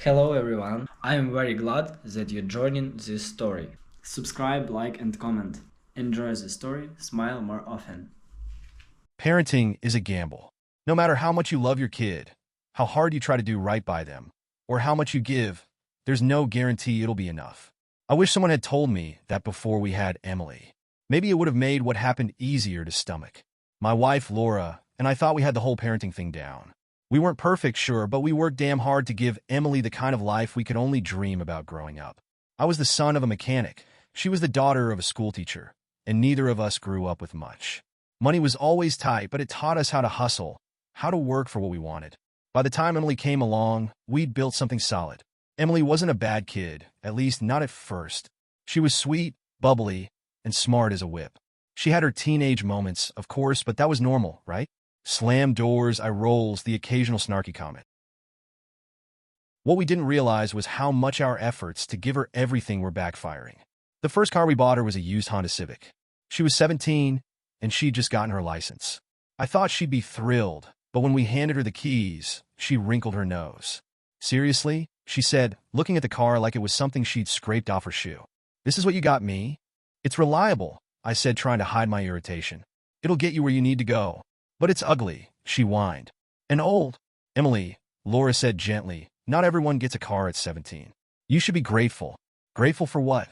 Hello everyone, I am very glad that you're joining this story. Subscribe, like and comment. Enjoy the story, smile more often. Parenting is a gamble. No matter how much you love your kid, how hard you try to do right by them, or how much you give, there's no guarantee it'll be enough. I wish someone had told me that before we had Emily. Maybe it would have made what happened easier to stomach. My wife, Laura, and I thought we had the whole parenting thing down. We weren't perfect, sure, but we worked damn hard to give Emily the kind of life we could only dream about growing up. I was the son of a mechanic. She was the daughter of a schoolteacher, and neither of us grew up with much. Money was always tight, but it taught us how to hustle, how to work for what we wanted. By the time Emily came along, we'd built something solid. Emily wasn't a bad kid, at least not at first. She was sweet, bubbly, and smart as a whip. She had her teenage moments, of course, but that was normal, right? Slam doors, eye rolls, the occasional snarky comment. What we didn't realize was how much our efforts to give her everything were backfiring. The first car we bought her was a used Honda Civic. She was 17, and she'd just gotten her license. I thought she'd be thrilled, but when we handed her the keys, she wrinkled her nose. Seriously? She said, looking at the car like it was something she'd scraped off her shoe. This is what you got me? It's reliable, I said, trying to hide my irritation. It'll get you where you need to go. But it's ugly, she whined. And old. Emily, Laura said gently, not everyone gets a car at 17. You should be grateful. Grateful for what?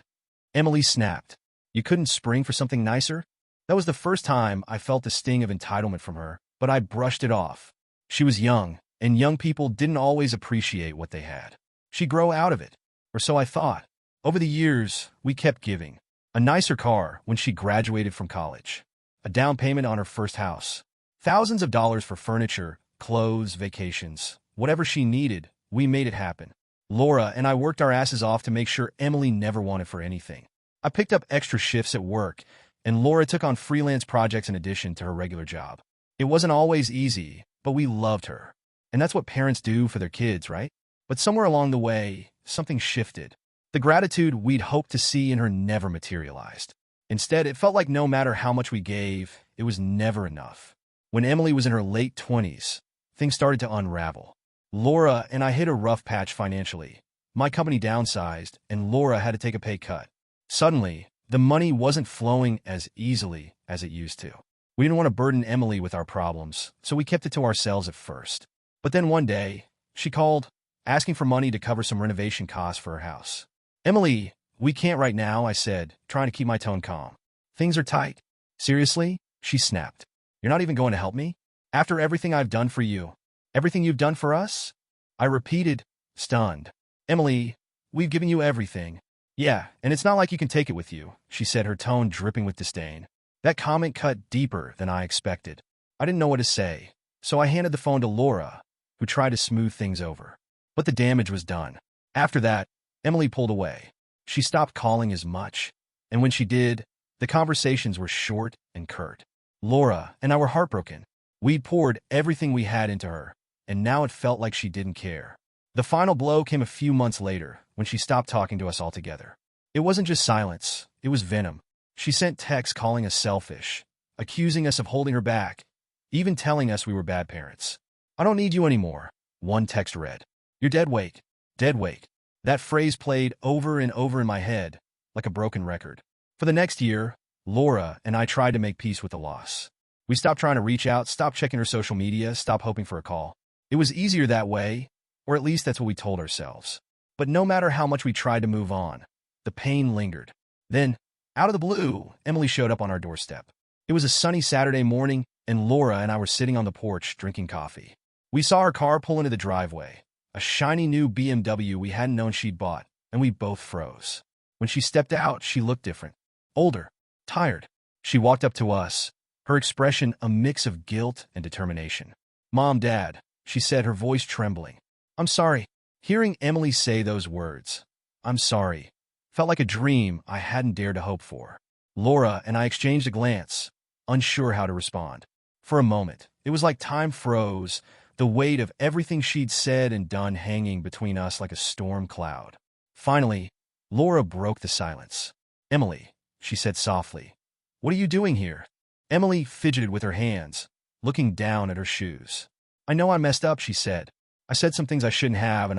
Emily snapped. You couldn't spring for something nicer? That was the first time I felt the sting of entitlement from her, but I brushed it off. She was young, and young people didn't always appreciate what they had. She'd grow out of it, or so I thought. Over the years, we kept giving. A nicer car when she graduated from college. A down payment on her first house. Thousands of dollars for furniture, clothes, vacations. Whatever she needed, we made it happen. Laura and I worked our asses off to make sure Emily never wanted for anything. I picked up extra shifts at work, and Laura took on freelance projects in addition to her regular job. It wasn't always easy, but we loved her. And that's what parents do for their kids, right? But somewhere along the way, something shifted. The gratitude we'd hoped to see in her never materialized. Instead, it felt like no matter how much we gave, it was never enough. When Emily was in her late 20s, things started to unravel. Laura and I hit a rough patch financially. My company downsized, and Laura had to take a pay cut. Suddenly, the money wasn't flowing as easily as it used to. We didn't want to burden Emily with our problems, so we kept it to ourselves at first. But then one day, she called, asking for money to cover some renovation costs for her house. Emily, we can't right now, I said, trying to keep my tone calm. Things are tight. Seriously? She snapped. You're not even going to help me? After everything I've done for you? Everything you've done for us? I repeated, stunned. Emily, we've given you everything. Yeah, and it's not like you can take it with you, she said, her tone dripping with disdain. That comment cut deeper than I expected. I didn't know what to say, so I handed the phone to Laura, who tried to smooth things over. But the damage was done. After that, Emily pulled away. She stopped calling as much, and when she did, the conversations were short and curt. Laura and I were heartbroken. We'd poured everything we had into her, and now it felt like she didn't care. The final blow came a few months later, when she stopped talking to us altogether. It wasn't just silence, it was venom. She sent texts calling us selfish, accusing us of holding her back, even telling us we were bad parents. I don't need you anymore, one text read. You're dead weight. Dead weight. That phrase played over and over in my head, like a broken record. For the next year, Laura and I tried to make peace with the loss. We stopped trying to reach out, stopped checking her social media, stopped hoping for a call. It was easier that way, or at least that's what we told ourselves. But no matter how much we tried to move on, the pain lingered. Then, out of the blue, Emily showed up on our doorstep. It was a sunny Saturday morning, and Laura and I were sitting on the porch drinking coffee. We saw her car pull into the driveway, a shiny new BMW we hadn't known she'd bought, and we both froze. When she stepped out, she looked different. Older. Tired. She walked up to us, her expression a mix of guilt and determination. Mom, Dad, she said, her voice trembling. I'm sorry. Hearing Emily say those words, I'm sorry, felt like a dream I hadn't dared to hope for. Laura and I exchanged a glance, unsure how to respond. For a moment, it was like time froze, the weight of everything she'd said and done hanging between us like a storm cloud. Finally, Laura broke the silence. Emily, she said softly, what are you doing here? Emily fidgeted with her hands, looking down at her shoes. I know I messed up, she said. I said some things I shouldn't have, and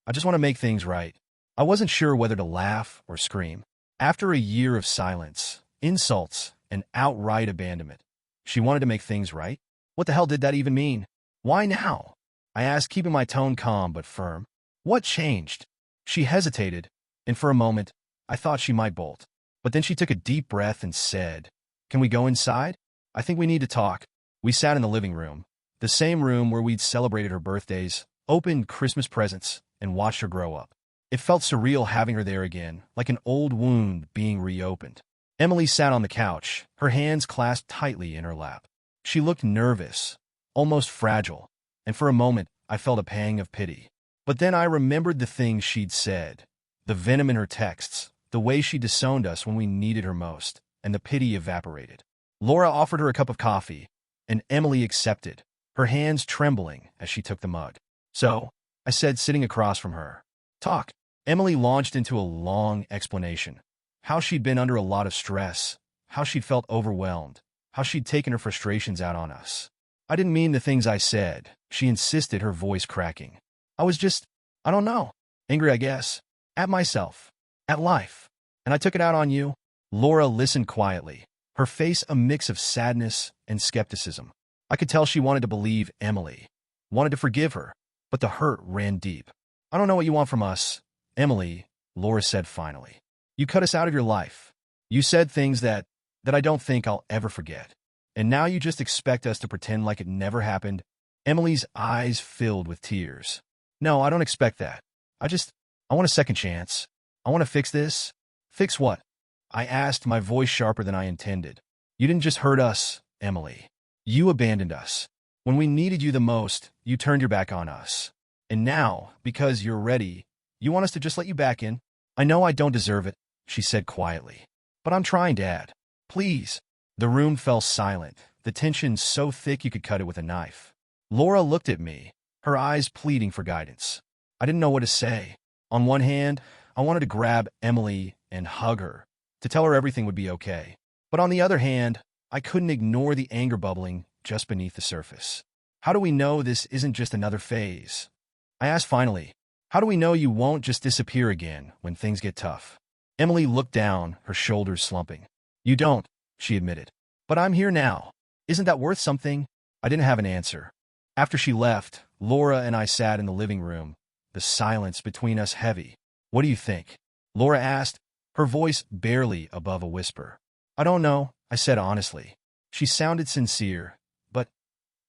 I just want to make things right. I wasn't sure whether to laugh or scream. After a year of silence, insults, and outright abandonment, she wanted to make things right? What the hell did that even mean? Why now? I asked, keeping my tone calm but firm. What changed? She hesitated, and for a moment, I thought she might bolt. But then she took a deep breath and said, "Can we go inside? I think we need to talk." We sat in the living room, the same room where we'd celebrated her birthdays, opened Christmas presents, and watched her grow up. It felt surreal having her there again, like an old wound being reopened. Emily sat on the couch, her hands clasped tightly in her lap. She looked nervous, almost fragile, and for a moment I felt a pang of pity. But then I remembered the things she'd said, the venom in her texts, the way she disowned us when we needed her most, and the pity evaporated. Laura offered her a cup of coffee, and Emily accepted, her hands trembling as she took the mug. "So," I said, sitting across from her. "Talk." Emily launched into a long explanation. How she'd been under a lot of stress, how she'd felt overwhelmed, how she'd taken her frustrations out on us. I didn't mean the things I said, she insisted, her voice cracking. I was just, I don't know, angry, I guess, at myself, at life. And I took it out on you. Laura listened quietly, her face a mix of sadness and skepticism. I could tell she wanted to believe Emily, wanted to forgive her, but the hurt ran deep. "I don't know what you want from us, Emily," Laura said finally. "You cut us out of your life. You said things that I don't think I'll ever forget. And now you just expect us to pretend like it never happened." Emily's eyes filled with tears. "No, I don't expect that. I want a second chance. I want to fix this." "Fix what?" I asked, my voice sharper than I intended. "You didn't just hurt us, Emily. You abandoned us. When we needed you the most, you turned your back on us. And now, because you're ready, you want us to just let you back in." "I know I don't deserve it," she said quietly. "But I'm trying, Dad. Please." The room fell silent, the tension so thick you could cut it with a knife. Laura looked at me, her eyes pleading for guidance. I didn't know what to say. On one hand, I wanted to grab Emily and hug her, to tell her everything would be okay. But on the other hand, I couldn't ignore the anger bubbling just beneath the surface. "How do we know this isn't just another phase?" I asked finally. "How do we know you won't just disappear again when things get tough?" Emily looked down, her shoulders slumping. "You don't," she admitted. "But I'm here now. Isn't that worth something?" I didn't have an answer. After she left, Laura and I sat in the living room, the silence between us heavy. "What do you think?" Laura asked, her voice barely above a whisper. "I don't know," I said honestly. She sounded sincere, but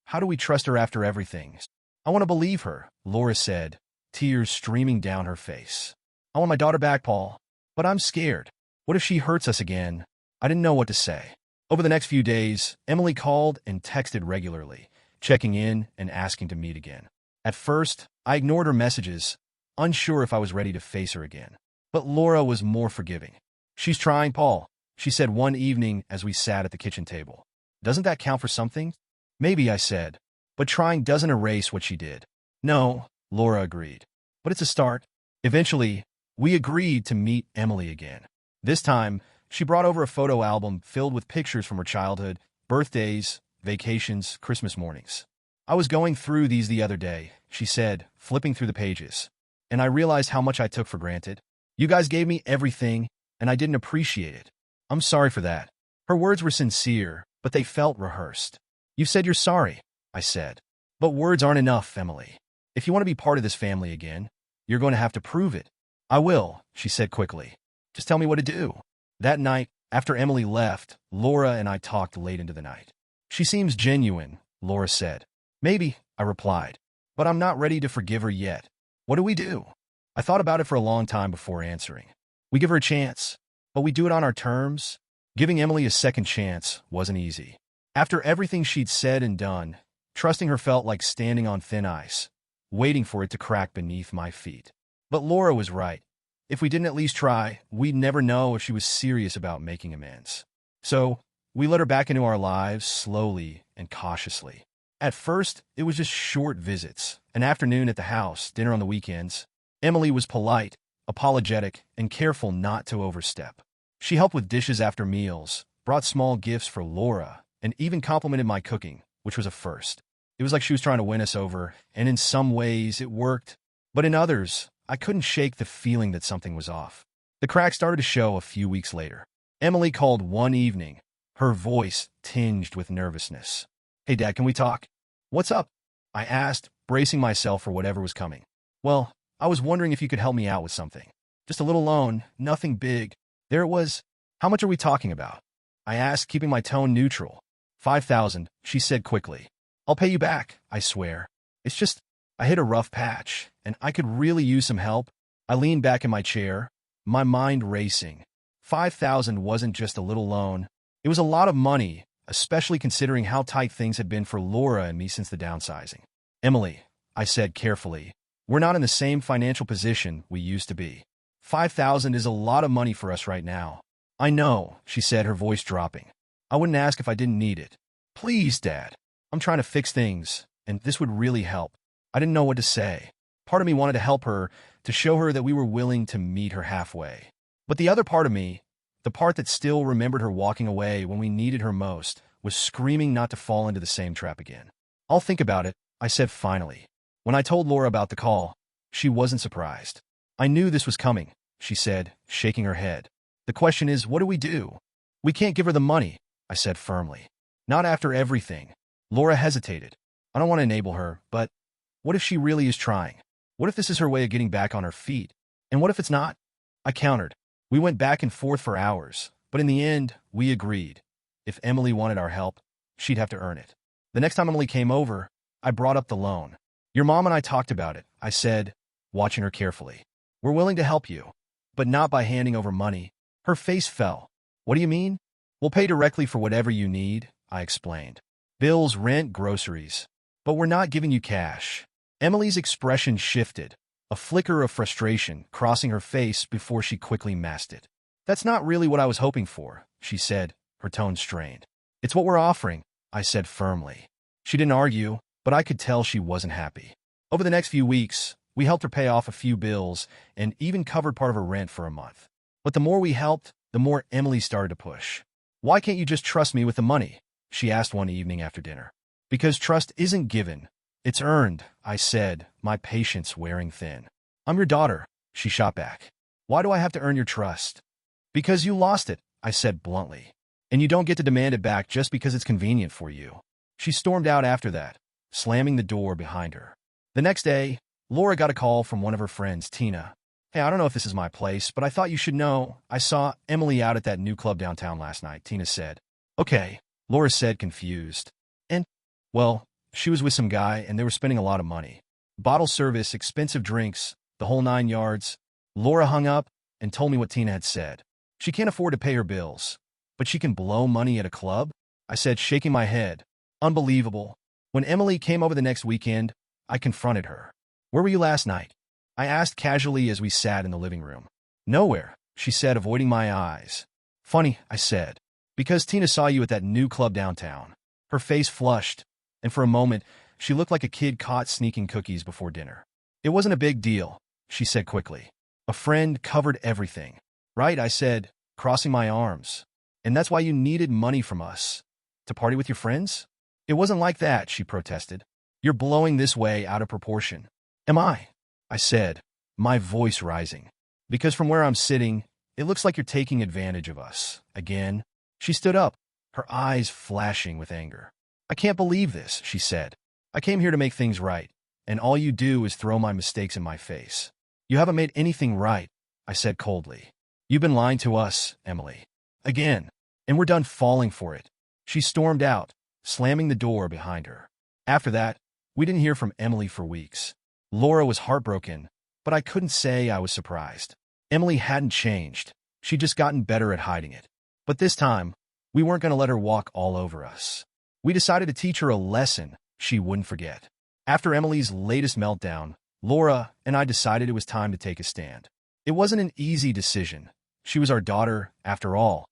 how do we trust her after everything? "I want to believe her," Laura said, tears streaming down her face. "I want my daughter back, Paul. But I'm scared. What if she hurts us again?" I didn't know what to say. Over the next few days, Emily called and texted regularly, checking in and asking to meet again. At first, I ignored her messages, unsure if I was ready to face her again. But Laura was more forgiving. "She's trying, Paul," she said one evening as we sat at the kitchen table. "Doesn't that count for something?" "Maybe," I said, "but trying doesn't erase what she did." "No," Laura agreed, "but it's a start." Eventually, we agreed to meet Emily again. This time, she brought over a photo album filled with pictures from her childhood, birthdays, vacations, Christmas mornings. "I was going through these the other day," she said, flipping through the pages, "and I realized how much I took for granted. You guys gave me everything, and I didn't appreciate it. I'm sorry for that." Her words were sincere, but they felt rehearsed. "You said you're sorry," I said. "But words aren't enough, Emily. If you want to be part of this family again, you're going to have to prove it." "I will," she said quickly. "Just tell me what to do." That night, after Emily left, Laura and I talked late into the night. "She seems genuine," Laura said. "Maybe," I replied, "but I'm not ready to forgive her yet. What do we do?" I thought about it for a long time before answering. We give her a chance, but we do it on our terms. Giving Emily a second chance wasn't easy. After everything she'd said and done, trusting her felt like standing on thin ice, waiting for it to crack beneath my feet. But Laura was right. If we didn't at least try, we'd never know if she was serious about making amends. So, we let her back into our lives slowly and cautiously. At first, it was just short visits, an afternoon at the house, dinner on the weekends. Emily was polite, apologetic, and careful not to overstep. She helped with dishes after meals, brought small gifts for Laura, and even complimented my cooking, which was a first. It was like she was trying to win us over, and in some ways it worked. But in others, I couldn't shake the feeling that something was off. The crack started to show a few weeks later. Emily called one evening, her voice tinged with nervousness. "Hey, Dad, can we talk?" "What's up?" I asked, bracing myself for whatever was coming. "Well, I was wondering if you could help me out with something. Just a little loan, nothing big." There it was. "How much are we talking about?" I asked, keeping my tone neutral. 5,000, she said quickly. "I'll pay you back, I swear. It's just, I hit a rough patch, and I could really use some help." I leaned back in my chair, my mind racing. 5,000 wasn't just a little loan. It was a lot of money, especially considering how tight things had been for Laura and me since the downsizing. "Emily," I said carefully, "we're not in the same financial position we used to be. 5,000 is a lot of money for us right now." "I know," she said, her voice dropping. "I wouldn't ask if I didn't need it." "Please, Dad. I'm trying to fix things, and this would really help." I didn't know what to say. Part of me wanted to help her, to show her that we were willing to meet her halfway. But the other part of me, the part that still remembered her walking away when we needed her most, was screaming not to fall into the same trap again. "I'll think about it," I said finally. When I told Laura about the call, she wasn't surprised. "I knew this was coming," she said, shaking her head. "The question is, what do we do?" "We can't give her the money," I said firmly. "Not after everything." Laura hesitated. "I don't want to enable her, but what if she really is trying? What if this is her way of getting back on her feet? And what if it's not?" I countered. We went back and forth for hours, but in the end, we agreed. If Emily wanted our help, she'd have to earn it. The next time Emily came over, I brought up the loan. "Your mom and I talked about it," I said, watching her carefully. "We're willing to help you, but not by handing over money." Her face fell. "What do you mean?" "We'll pay directly for whatever you need," I explained. "Bills, rent, groceries. But we're not giving you cash." Emily's expression shifted, a flicker of frustration crossing her face before she quickly masked it. "That's not really what I was hoping for," she said, her tone strained. "It's what we're offering," I said firmly. She didn't argue, but I could tell she wasn't happy. Over the next few weeks, we helped her pay off a few bills and even covered part of her rent for a month. But the more we helped, the more Emily started to push. "Why can't you just trust me with the money?" she asked one evening after dinner. "Because trust isn't given. It's earned," I said, my patience wearing thin. "I'm your daughter," she shot back. "Why do I have to earn your trust?" "Because you lost it," I said bluntly. "And you don't get to demand it back just because it's convenient for you." She stormed out after that, slamming the door behind her. The next day, Laura got a call from one of her friends, Tina. "Hey, I don't know if this is my place, but I thought you should know. I saw Emily out at that new club downtown last night," Tina said. "Okay," Laura said, confused. "And, well, she was with some guy, and they were spending a lot of money. Bottle service, expensive drinks, the whole 9 yards. Laura hung up and told me what Tina had said. She can't afford to pay her bills, but she can blow money at a club? I said, shaking my head. Unbelievable. When Emily came over the next weekend, I confronted her. Where were you last night? I asked casually as we sat in the living room. Nowhere, she said, avoiding my eyes. Funny, I said, because Tina saw you at that new club downtown. Her face flushed, and for a moment, she looked like a kid caught sneaking cookies before dinner. It wasn't a big deal, she said quickly. A friend covered everything. Right, I said, crossing my arms. And that's why you needed money from us. To party with your friends? It wasn't like that, she protested. You're blowing this way out of proportion. Am I? I said, my voice rising. Because from where I'm sitting, it looks like you're taking advantage of us. Again. She stood up, her eyes flashing with anger. I can't believe this, she said. I came here to make things right, and all you do is throw my mistakes in my face. You haven't made anything right, I said coldly. You've been lying to us, Emily. Again, and we're done falling for it. She stormed out, slamming the door behind her. After that, we didn't hear from Emily for weeks. Laura was heartbroken, but I couldn't say I was surprised. Emily hadn't changed. She'd just gotten better at hiding it. But this time, we weren't going to let her walk all over us. We decided to teach her a lesson she wouldn't forget. After Emily's latest meltdown, Laura and I decided it was time to take a stand. It wasn't an easy decision. She was our daughter, after all,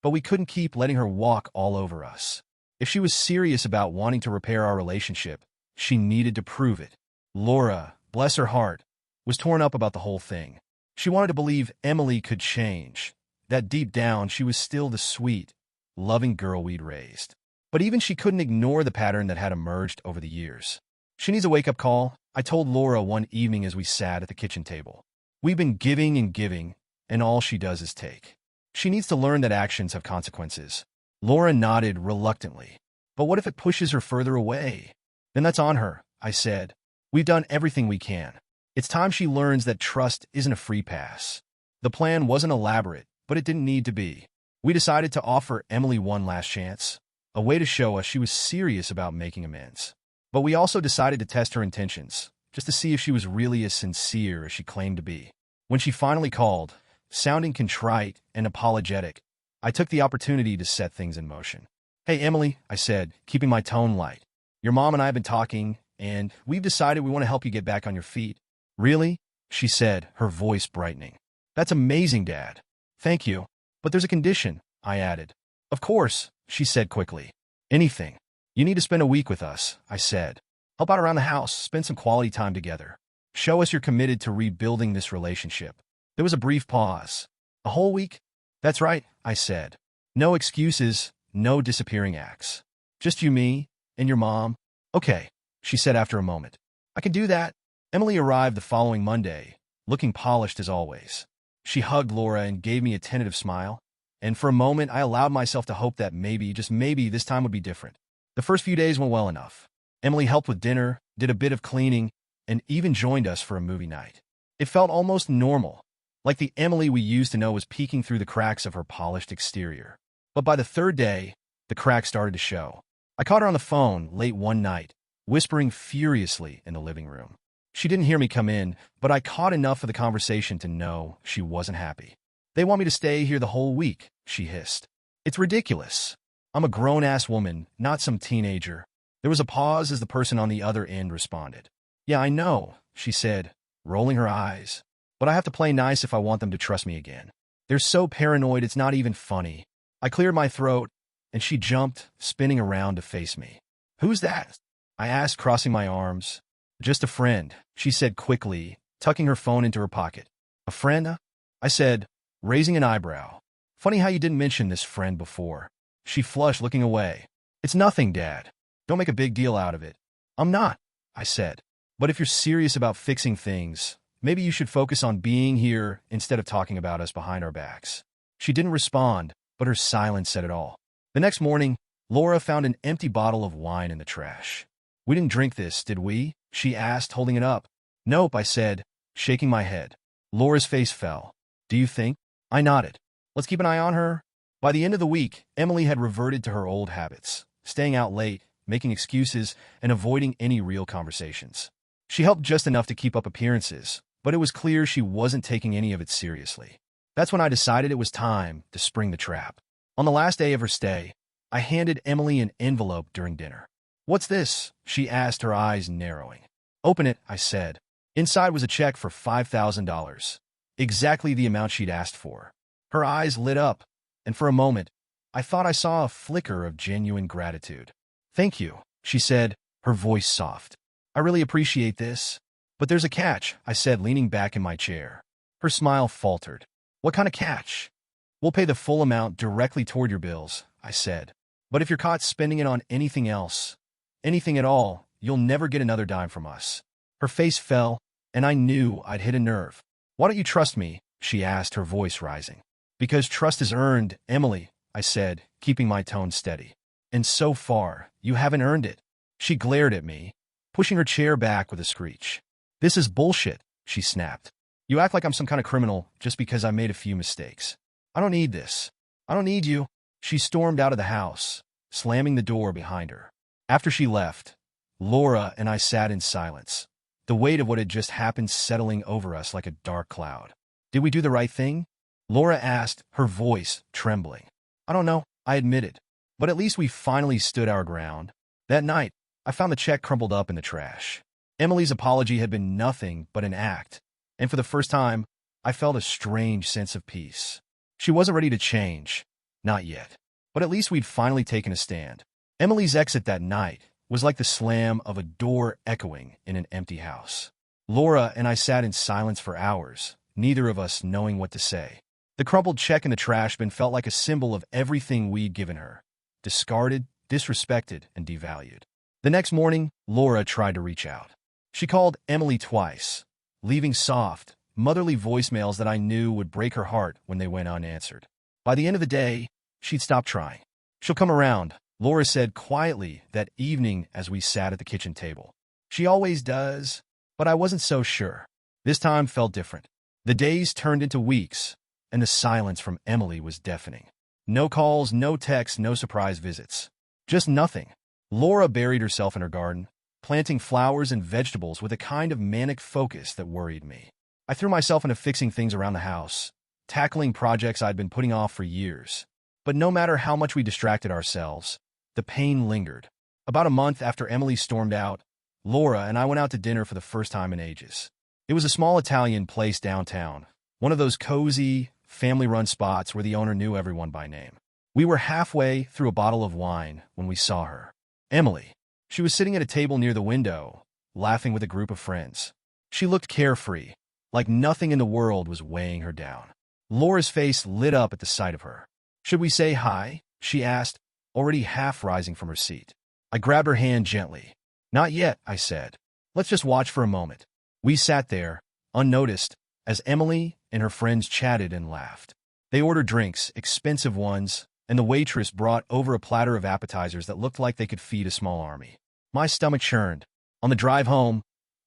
but we couldn't keep letting her walk all over us. If she was serious about wanting to repair our relationship, she needed to prove it. Laura, bless her heart, was torn up about the whole thing. She wanted to believe Emily could change, that deep down she was still the sweet, loving girl we'd raised. But even she couldn't ignore the pattern that had emerged over the years. She needs a wake-up call, I told Laura one evening as we sat at the kitchen table. We've been giving and giving, and all she does is take. She needs to learn that actions have consequences. Laura nodded reluctantly. But what if it pushes her further away? Then that's on her, I said. We've done everything we can. It's time she learns that trust isn't a free pass. The plan wasn't elaborate, but it didn't need to be. We decided to offer Emily one last chance, a way to show us she was serious about making amends. But we also decided to test her intentions, just to see if she was really as sincere as she claimed to be. When she finally called, sounding contrite and apologetic, I took the opportunity to set things in motion. Hey, Emily, I said, keeping my tone light. Your mom and I have been talking, and we've decided we want to help you get back on your feet. Really? She said, her voice brightening. That's amazing, Dad. Thank you. But there's a condition, I added. Of course, she said quickly. Anything. You need to spend a week with us, I said. Help out around the house, spend some quality time together. Show us you're committed to rebuilding this relationship. There was a brief pause. A whole week? That's right, I said. No excuses, no disappearing acts. Just you, me, and your mom. Okay, she said after a moment. I can do that. Emily arrived the following Monday, looking polished as always. She hugged Laura and gave me a tentative smile, and for a moment I allowed myself to hope that maybe, just maybe, this time would be different. The first few days went well enough. Emily helped with dinner, did a bit of cleaning, and even joined us for a movie night. It felt almost normal, like the Emily we used to know was peeking through the cracks of her polished exterior. But by the third day, the cracks started to show. I caught her on the phone late one night, whispering furiously in the living room. She didn't hear me come in, but I caught enough of the conversation to know she wasn't happy. They want me to stay here the whole week, she hissed. It's ridiculous. I'm a grown-ass woman, not some teenager. There was a pause as the person on the other end responded. Yeah, I know, she said, rolling her eyes. But I have to play nice if I want them to trust me again. They're so paranoid it's not even funny. I cleared my throat, and she jumped, spinning around to face me. Who's that? I asked, crossing my arms. Just a friend, she said quickly, tucking her phone into her pocket. A friend? I said, raising an eyebrow. Funny how you didn't mention this friend before. She flushed, looking away. It's nothing, Dad. Don't make a big deal out of it. I'm not, I said. But if you're serious about fixing things, maybe you should focus on being here instead of talking about us behind our backs. She didn't respond, but her silence said it all. The next morning, Laura found an empty bottle of wine in the trash. We didn't drink this, did we? She asked, holding it up. Nope, I said, shaking my head. Laura's face fell. Do you think? I nodded. Let's keep an eye on her. By the end of the week, Emily had reverted to her old habits, staying out late, making excuses, and avoiding any real conversations. She helped just enough to keep up appearances, but it was clear she wasn't taking any of it seriously. That's when I decided it was time to spring the trap. On the last day of her stay, I handed Emily an envelope during dinner. What's this? She asked, her eyes narrowing. Open it, I said. Inside was a check for $5,000, exactly the amount she'd asked for. Her eyes lit up, and for a moment, I thought I saw a flicker of genuine gratitude. Thank you, she said, her voice soft. I really appreciate this. But there's a catch, I said, leaning back in my chair. Her smile faltered. What kind of catch? We'll pay the full amount directly toward your bills, I said. But if you're caught spending it on anything else, anything at all, you'll never get another dime from us. Her face fell, and I knew I'd hit a nerve. Why don't you trust me? She asked, her voice rising. Because trust is earned, Emily, I said, keeping my tone steady. And so far, you haven't earned it. She glared at me, pushing her chair back with a screech. This is bullshit, she snapped. You act like I'm some kind of criminal just because I made a few mistakes. I don't need this. I don't need you. She stormed out of the house, slamming the door behind her. After she left, Laura and I sat in silence, the weight of what had just happened settling over us like a dark cloud. Did we do the right thing? Laura asked, her voice trembling. I don't know, I admitted. But at least we finally stood our ground. That night, I found the check crumpled up in the trash. Emily's apology had been nothing but an act, and for the first time, I felt a strange sense of peace. She wasn't ready to change. Not yet. But at least we'd finally taken a stand. Emily's exit that night was like the slam of a door echoing in an empty house. Laura and I sat in silence for hours, neither of us knowing what to say. The crumpled check in the trash bin felt like a symbol of everything we'd given her. Discarded, disrespected, and devalued. The next morning, Laura tried to reach out. She called Emily twice, leaving soft, motherly voicemails that I knew would break her heart when they went unanswered. By the end of the day, she'd stopped trying. "She'll come around," Laura said quietly that evening as we sat at the kitchen table. "She always does," but I wasn't so sure. This time felt different. The days turned into weeks, and the silence from Emily was deafening. No calls, no texts, no surprise visits. Just nothing. Laura buried herself in her garden, planting flowers and vegetables with a kind of manic focus that worried me. I threw myself into fixing things around the house, tackling projects I'd been putting off for years. But no matter how much we distracted ourselves, the pain lingered. About a month after Emily stormed out, Laura and I went out to dinner for the first time in ages. It was a small Italian place downtown, one of those cozy, family-run spots where the owner knew everyone by name. We were halfway through a bottle of wine when we saw her. Emily. She was sitting at a table near the window, laughing with a group of friends. She looked carefree, like nothing in the world was weighing her down. Laura's face lit up at the sight of her. "Should we say hi?" she asked, already half rising from her seat. I grabbed her hand gently. "Not yet," I said. "Let's just watch for a moment." We sat there, unnoticed, as Emily and her friends chatted and laughed. They ordered drinks, expensive ones, and the waitress brought over a platter of appetizers that looked like they could feed a small army. My stomach churned. On the drive home,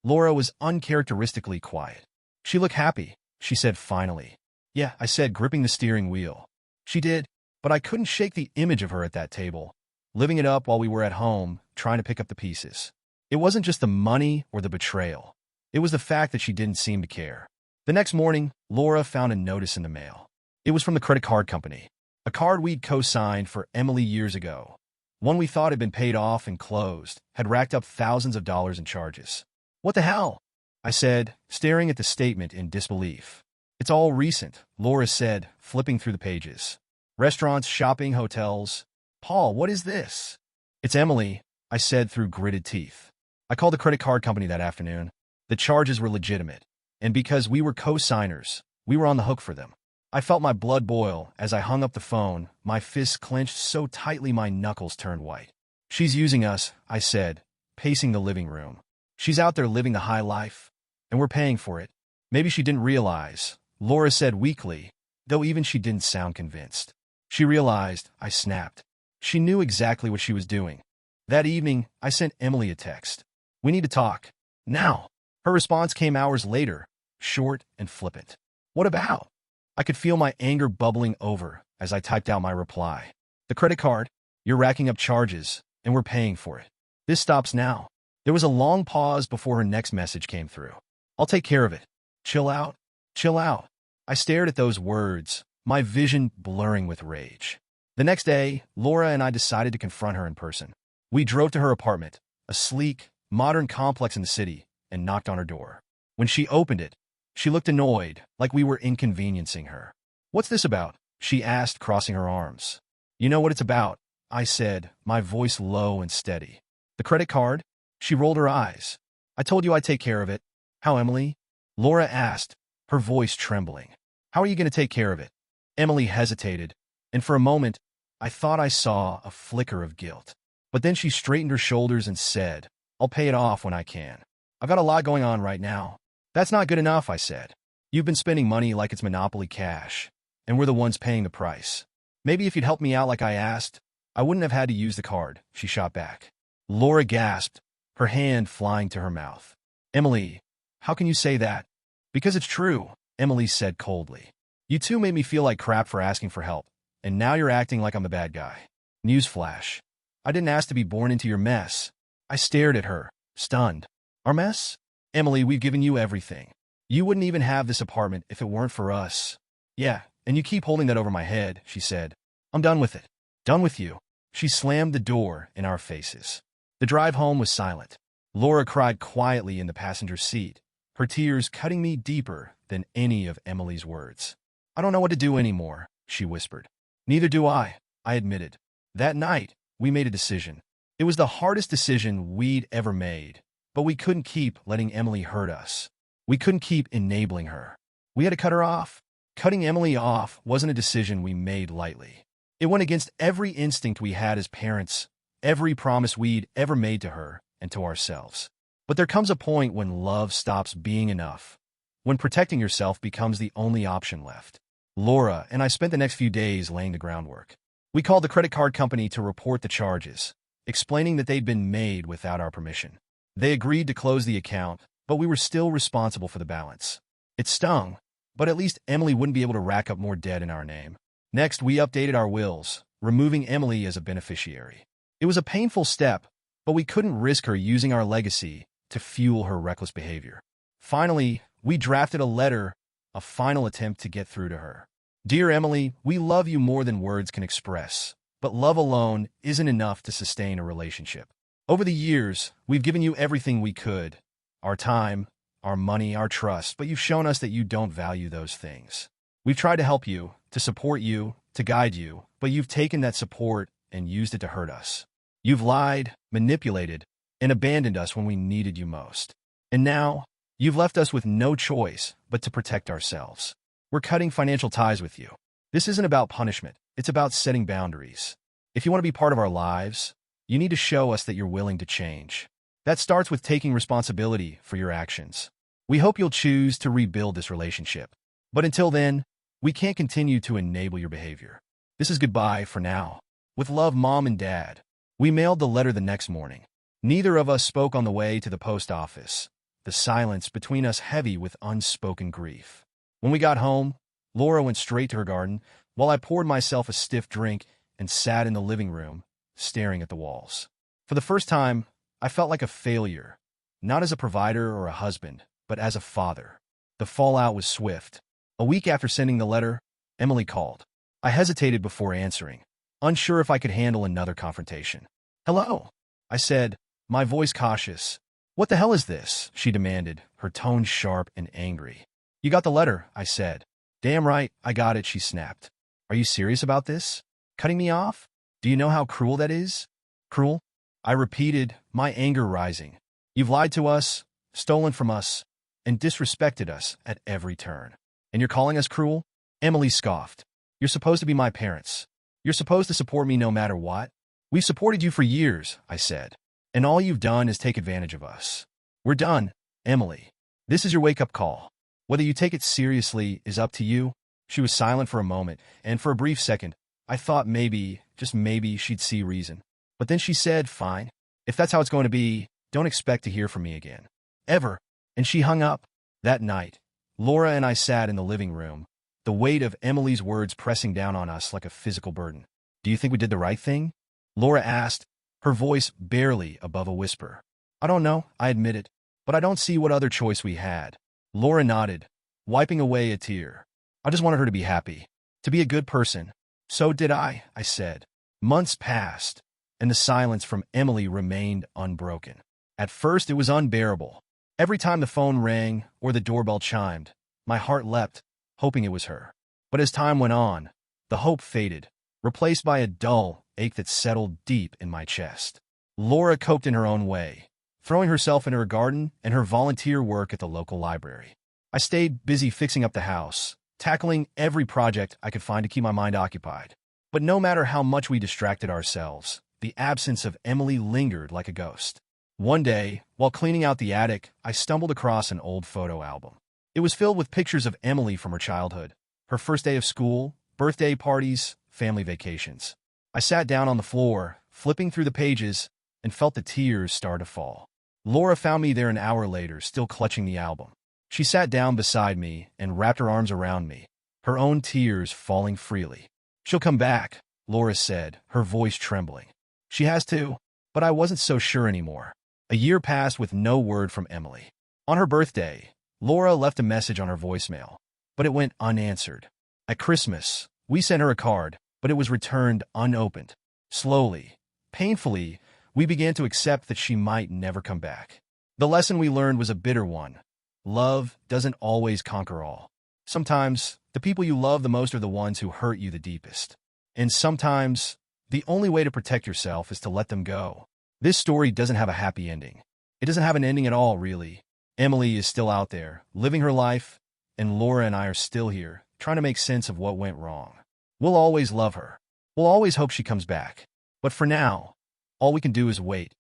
Laura was uncharacteristically quiet. "She looked happy," she said finally. "Yeah," I said, gripping the steering wheel. She did, but I couldn't shake the image of her at that table, living it up while we were at home, trying to pick up the pieces. It wasn't just the money or the betrayal. It was the fact that she didn't seem to care. The next morning, Laura found a notice in the mail. It was from the credit card company, a card we'd co-signed for Emily years ago. One we thought had been paid off and closed, had racked up thousands of dollars in charges. "What the hell?" I said, staring at the statement in disbelief. "It's all recent," Laura said, flipping through the pages. "Restaurants, shopping, hotels. Paul, what is this?" "It's Emily," I said through gritted teeth. "I called the credit card company that afternoon. The charges were legitimate, and because we were co-signers, we were on the hook for them." I felt my blood boil as I hung up the phone, my fists clenched so tightly my knuckles turned white. "She's using us," I said, pacing the living room. "She's out there living the high life, and we're paying for it." "Maybe she didn't realize," Laura said weakly, though even she didn't sound convinced. "She realized," I snapped. "She knew exactly what she was doing." That evening, I sent Emily a text. "We need to talk. Now." Her response came hours later, short and flippant. "What about?" I could feel my anger bubbling over as I typed out my reply. "The credit card. You're racking up charges, and we're paying for it. This stops now." There was a long pause before her next message came through. "I'll take care of it. Chill out. Chill out." I stared at those words, my vision blurring with rage. The next day, Laura and I decided to confront her in person. We drove to her apartment, a sleek, modern complex in the city, and knocked on her door. When she opened it, she looked annoyed, like we were inconveniencing her. "What's this about?" she asked, crossing her arms. "You know what it's about," I said, my voice low and steady. "The credit card?" She rolled her eyes. "I told you I'd take care of it." "How, Emily?" Laura asked, her voice trembling. "How are you going to take care of it?" Emily hesitated, and for a moment, I thought I saw a flicker of guilt. But then she straightened her shoulders and said, "I'll pay it off when I can. I've got a lot going on right now." "That's not good enough," I said. "You've been spending money like it's Monopoly cash, and we're the ones paying the price. Maybe if you'd helped me out like I asked, I wouldn't have had to use the card," she shot back. Laura gasped, her hand flying to her mouth. "Emily, how can you say that?" "Because it's true," Emily said coldly. "You two made me feel like crap for asking for help, and now you're acting like I'm the bad guy. Newsflash. I didn't ask to be born into your mess." I stared at her, stunned. "Our mess? Emily, we've given you everything. You wouldn't even have this apartment if it weren't for us." "Yeah, and you keep holding that over my head," she said. "I'm done with it. Done with you." She slammed the door in our faces. The drive home was silent. Laura cried quietly in the passenger seat, her tears cutting me deeper than any of Emily's words. "I don't know what to do anymore," she whispered. "Neither do I admitted. That night, we made a decision. It was the hardest decision we'd ever made, but we couldn't keep letting Emily hurt us. We couldn't keep enabling her. We had to cut her off. Cutting Emily off wasn't a decision we made lightly. It went against every instinct we had as parents, every promise we'd ever made to her and to ourselves. But there comes a point when love stops being enough, when protecting yourself becomes the only option left. Laura and I spent the next few days laying the groundwork. We called the credit card company to report the charges, explaining that they'd been made without our permission. They agreed to close the account, but we were still responsible for the balance. It stung, but at least Emily wouldn't be able to rack up more debt in our name. Next, we updated our wills, removing Emily as a beneficiary. It was a painful step, but we couldn't risk her using our legacy to fuel her reckless behavior. Finally, we drafted a letter, a final attempt to get through to her. Dear Emily, we love you more than words can express, but love alone isn't enough to sustain a relationship. Over the years, we've given you everything we could, our time, our money, our trust, but you've shown us that you don't value those things. We've tried to help you, to support you, to guide you, but you've taken that support and used it to hurt us. You've lied, manipulated, and abandoned us when we needed you most. And now, you've left us with no choice but to protect ourselves. We're cutting financial ties with you. This isn't about punishment. It's about setting boundaries. If you want to be part of our lives, you need to show us that you're willing to change. That starts with taking responsibility for your actions. We hope you'll choose to rebuild this relationship. But until then, we can't continue to enable your behavior. This is goodbye for now. With love, Mom and Dad. We mailed the letter the next morning. Neither of us spoke on the way to the post office, the silence between us heavy with unspoken grief. When we got home, Laura went straight to her garden, while I poured myself a stiff drink and sat in the living room, staring at the walls. For the first time, I felt like a failure, not as a provider or a husband, but as a father. The fallout was swift. A week after sending the letter, Emily called. I hesitated before answering, unsure if I could handle another confrontation. "Hello," I said, my voice cautious. "What the hell is this?" she demanded, her tone sharp and angry. "You got the letter," I said. "Damn right, I got it," she snapped. "Are you serious about this? Cutting me off? Do you know how cruel that is?" "Cruel?" I repeated, my anger rising. "You've lied to us, stolen from us, and disrespected us at every turn. And you're calling us cruel?" Emily scoffed. "You're supposed to be my parents. You're supposed to support me no matter what. We've supported you for years," I said. "And all you've done is take advantage of us. We're done, Emily. This is your wake-up call. Whether you take it seriously is up to you." She was silent for a moment, and for a brief second, I thought maybe, just maybe, she'd see reason. But then she said, "Fine. If that's how it's going to be, don't expect to hear from me again. Ever." And she hung up. That night, Laura and I sat in the living room, the weight of Emily's words pressing down on us like a physical burden. "Do you think we did the right thing?" Laura asked, her voice barely above a whisper. "I don't know," I admitted, "but I don't see what other choice we had." Laura nodded, wiping away a tear. "I just wanted her to be happy, to be a good person." "So did I said. Months passed, and the silence from Emily remained unbroken. At first, it was unbearable. Every time the phone rang or the doorbell chimed, my heart leapt, hoping it was her. But as time went on, the hope faded, replaced by a dull ache that settled deep in my chest. Laura coped in her own way, throwing herself into her garden and her volunteer work at the local library. I stayed busy fixing up the house, tackling every project I could find to keep my mind occupied. But no matter how much we distracted ourselves, the absence of Emily lingered like a ghost. One day, while cleaning out the attic, I stumbled across an old photo album. It was filled with pictures of Emily from her childhood, her first day of school, birthday parties, family vacations. I sat down on the floor, flipping through the pages, and felt the tears start to fall. Laura found me there an hour later, still clutching the album. She sat down beside me and wrapped her arms around me, her own tears falling freely. "She'll come back," Laura said, her voice trembling. "She has to." But I wasn't so sure anymore. A year passed with no word from Emily. On her birthday, Laura left a message on her voicemail, but it went unanswered. At Christmas, we sent her a card, but it was returned unopened. Slowly, painfully, we began to accept that she might never come back. The lesson we learned was a bitter one. Love doesn't always conquer all. Sometimes, the people you love the most are the ones who hurt you the deepest. And sometimes, the only way to protect yourself is to let them go. This story doesn't have a happy ending. It doesn't have an ending at all, really. Emily is still out there, living her life, and Laura and I are still here, trying to make sense of what went wrong. We'll always love her. We'll always hope she comes back. But for now, All we can do is wait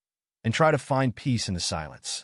and try to find peace in the silence.